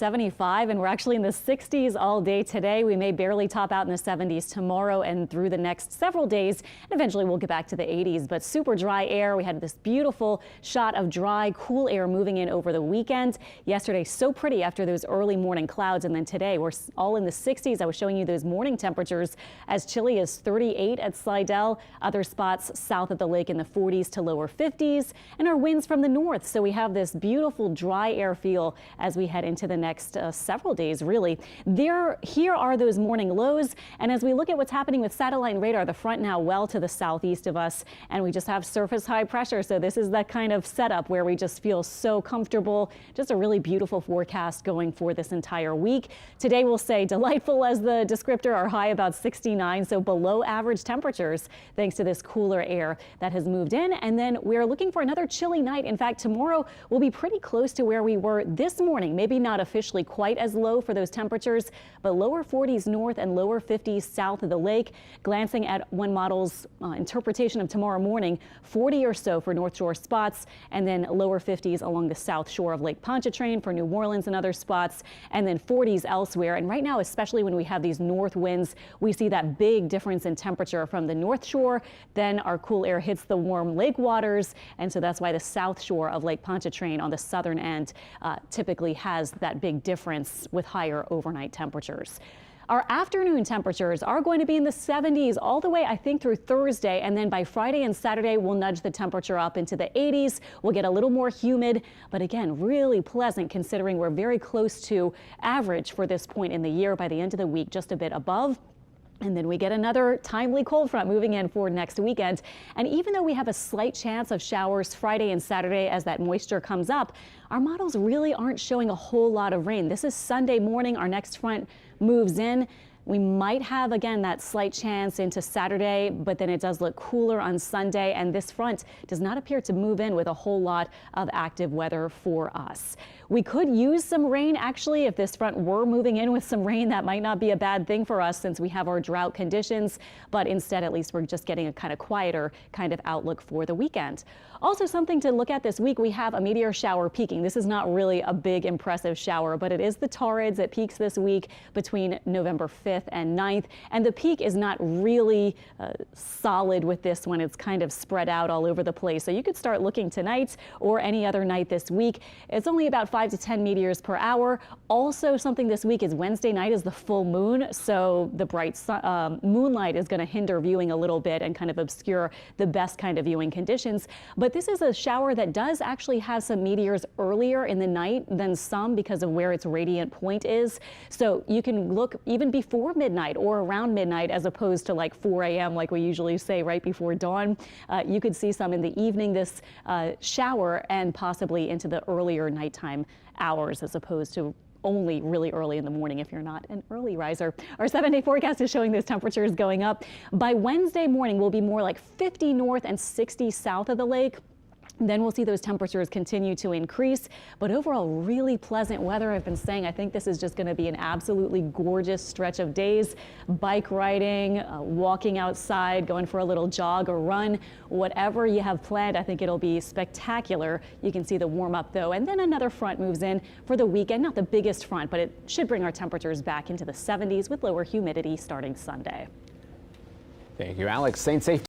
75, and we're actually in the 60s all day today. We may barely top out in the 70s tomorrow and through the next several days, and eventually we'll get back to the 80s. But super dry air. We had this beautiful shot of dry, cool air moving in over the weekend. Yesterday, so pretty after those early morning clouds, and then today we're all in the 60s. I was showing you those morning temperatures as chilly as 38 at Slidell. Other spots south of the lake in the 40s to lower 50s, and our winds from the north. So we have this beautiful dry air feel as we head into the next several days, really. Here are those morning lows, and as we look at what's happening with satellite and radar, the front now well to the southeast of us, and we just have surface high pressure. So this is that kind of setup where we just feel so comfortable. Just a really beautiful forecast going for this entire week. Today we'll say delightful as the descriptor, our high about 69, so below average temperatures thanks to this cooler air that has moved in. And then we're looking for another chilly night. In fact, tomorrow we'll be pretty close to where we were this morning, maybe not officially quite as low for those temperatures, but lower 40s north and lower 50s south of the lake. Glancing at one model's interpretation of tomorrow morning, 40 or so for North Shore spots, and then lower 50s along the south shore of Lake Pontchartrain for New Orleans and other spots, and then 40s elsewhere. And right now, especially when we have these north winds, we see that big difference in temperature from the North Shore. Then our cool air hits the warm lake waters, and so that's why the south shore of Lake Pontchartrain on the southern end typically has that big difference with higher overnight temperatures. Our afternoon temperatures are going to be in the 70s all the way, I think, through Thursday, and then by Friday and Saturday we'll nudge the temperature up into the 80s. We'll get a little more humid, but again, really pleasant considering we're very close to average for this point in the year. By the end of the week, just a bit above. And then we get another timely cold front moving in for next weekend. And even though we have a slight chance of showers Friday and Saturday as that moisture comes up, our models really aren't showing a whole lot of rain. This is Sunday morning. Our next front moves in. We might have, again, that slight chance into Saturday, but then it does look cooler on Sunday, and this front does not appear to move in with a whole lot of active weather for us. We could use some rain, actually. If this front were moving in with some rain, that might not be a bad thing for us since we have our drought conditions, but instead, at least, we're just getting a kind of quieter kind of outlook for the weekend. Also, something to look at this week, we have a meteor shower peaking. This is not really a big, impressive shower, but it is the Taurids. It peaks this week between November 5th and 9th, and the peak is not really solid with this one. It's kind of spread out all over the place. So you could start looking tonight or any other night this week. It's only about 5 to 10 meteors per hour. Also, something this week is Wednesday night is the full moon, so the bright moonlight is going to hinder viewing a little bit and kind of obscure the best kind of viewing conditions. But this is a shower that does actually have some meteors earlier in the night than some because of where its radiant point is. So you can look even before midnight or around midnight as opposed to like 4 a.m. like we usually say right before dawn. You could see some in the evening this shower and possibly into the earlier nighttime hours as opposed to only really early in the morning if you're not an early riser. Our 7-day forecast is showing those temperatures going up. By Wednesday morning, we'll be more like 50 north and 60 south of the lake. Then we'll see those temperatures continue to increase, but overall really pleasant weather. I've been saying I think this is just going to be an absolutely gorgeous stretch of days. Bike riding, walking outside, going for a little jog or run, whatever you have planned, I think it'll be spectacular. You can see the warm up though, and then another front moves in for the weekend. Not the biggest front, but it should bring our temperatures back into the 70s with lower humidity starting Sunday. Thank you, Alex. Saint Safety.